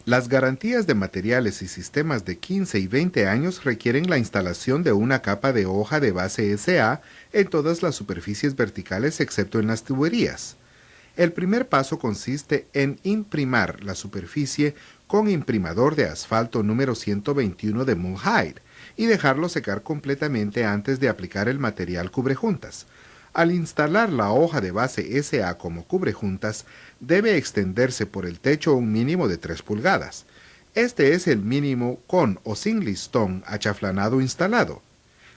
Las garantías de materiales y sistemas de 15 y 20 años requieren la instalación de una capa de hoja de base SA en todas las superficies verticales excepto en las tuberías. El primer paso consiste en imprimar la superficie con imprimador de asfalto número 121 de Mulhide y dejarlo secar completamente antes de aplicar el material cubrejuntas. Al instalar la hoja de base SA como cubrejuntas, debe extenderse por el techo un mínimo de 3 pulgadas. Este es el mínimo con o sin listón achaflanado instalado.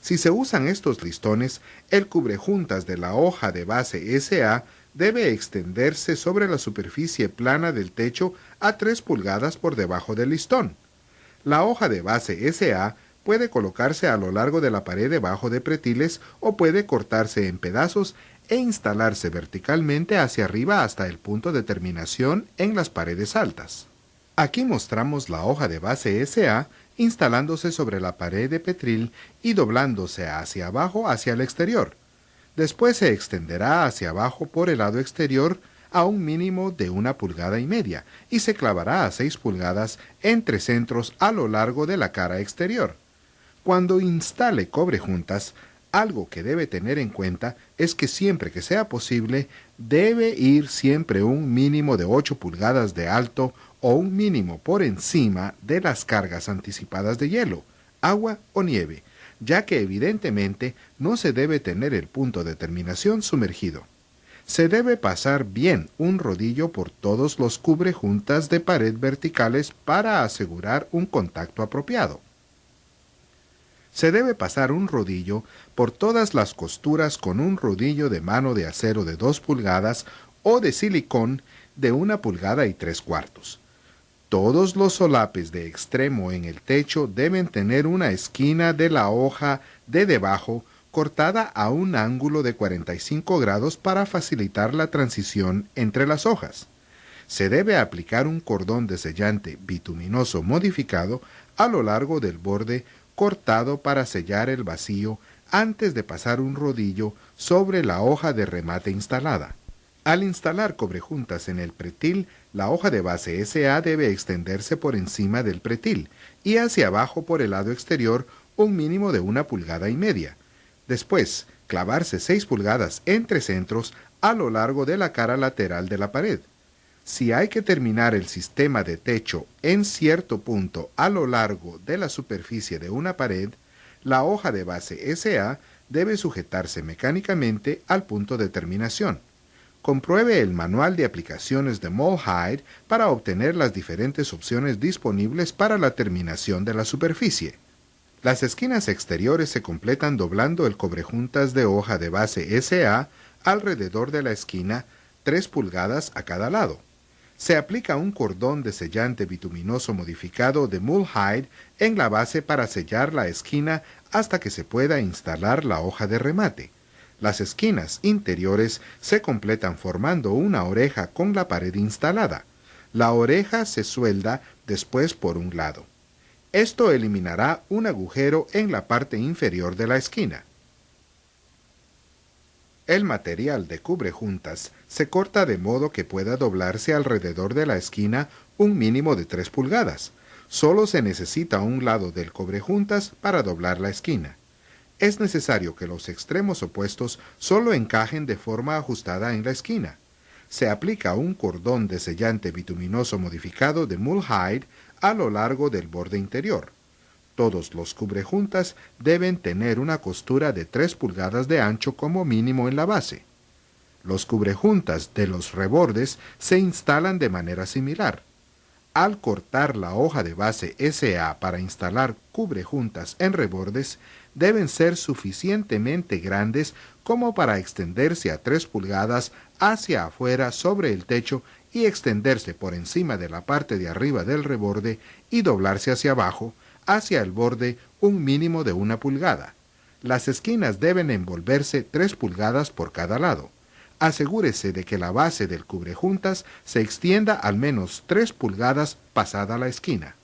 Si se usan estos listones, el cubrejuntas de la hoja de base SA debe extenderse sobre la superficie plana del techo a 3 pulgadas por debajo del listón. La hoja de base SA puede colocarse a lo largo de la pared debajo de pretiles o puede cortarse en pedazos e instalarse verticalmente hacia arriba hasta el punto de terminación en las paredes altas. Aquí mostramos la hoja de base SA instalándose sobre la pared de petril y doblándose hacia abajo hacia el exterior. Después se extenderá hacia abajo por el lado exterior a un mínimo de 1,5 pulgadas y se clavará a 6 pulgadas entre centros a lo largo de la cara exterior. Cuando instale cubrejuntas, algo que debe tener en cuenta es que siempre que sea posible, debe ir siempre un mínimo de 8 pulgadas de alto o un mínimo por encima de las cargas anticipadas de hielo, agua o nieve, ya que evidentemente no se debe tener el punto de terminación sumergido. Se debe pasar bien un rodillo por todos los cubrejuntas de pared verticales para asegurar un contacto apropiado. Se debe pasar un rodillo por todas las costuras con un rodillo de mano de acero de 2 pulgadas o de silicón de 1,3 pulgadas. Todos los solapes de extremo en el techo deben tener una esquina de la hoja de debajo cortada a un ángulo de 45 grados para facilitar la transición entre las hojas. Se debe aplicar un cordón de sellante bituminoso modificado a lo largo del borde cortado para sellar el vacío antes de pasar un rodillo sobre la hoja de remate instalada. Al instalar cubrejuntas en el pretil, la hoja de base SA debe extenderse por encima del pretil y hacia abajo por el lado exterior un mínimo de 1,5 pulgadas. Después, clavarse 6 pulgadas entre centros a lo largo de la cara lateral de la pared. Si hay que terminar el sistema de techo en cierto punto a lo largo de la superficie de una pared, la hoja de base SA debe sujetarse mecánicamente al punto de terminación. Compruebe el manual de aplicaciones de Mulhide para obtener las diferentes opciones disponibles para la terminación de la superficie. Las esquinas exteriores se completan doblando el cubrejuntas de hoja de base SA alrededor de la esquina 3 pulgadas a cada lado. Se aplica un cordón de sellante bituminoso modificado de Mulhide en la base para sellar la esquina hasta que se pueda instalar la hoja de remate. Las esquinas interiores se completan formando una oreja con la pared instalada. La oreja se suelda después por un lado. Esto eliminará un agujero en la parte inferior de la esquina. El material de cubrejuntas se corta de modo que pueda doblarse alrededor de la esquina un mínimo de 3 pulgadas. Solo se necesita un lado del cubrejuntas para doblar la esquina. Es necesario que los extremos opuestos solo encajen de forma ajustada en la esquina. Se aplica un cordón de sellante bituminoso modificado de Mulhide a lo largo del borde interior. Todos los cubrejuntas deben tener una costura de 3 pulgadas de ancho como mínimo en la base. Los cubrejuntas de los rebordes se instalan de manera similar. Al cortar la hoja de base SA para instalar cubrejuntas en rebordes, deben ser suficientemente grandes como para extenderse a 3 pulgadas hacia afuera sobre el techo y extenderse por encima de la parte de arriba del reborde y doblarse hacia abajo, hacia el borde un mínimo de 1 pulgada. Las esquinas deben envolverse 3 pulgadas por cada lado. Asegúrese de que la base del cubrejuntas se extienda al menos 3 pulgadas pasada la esquina.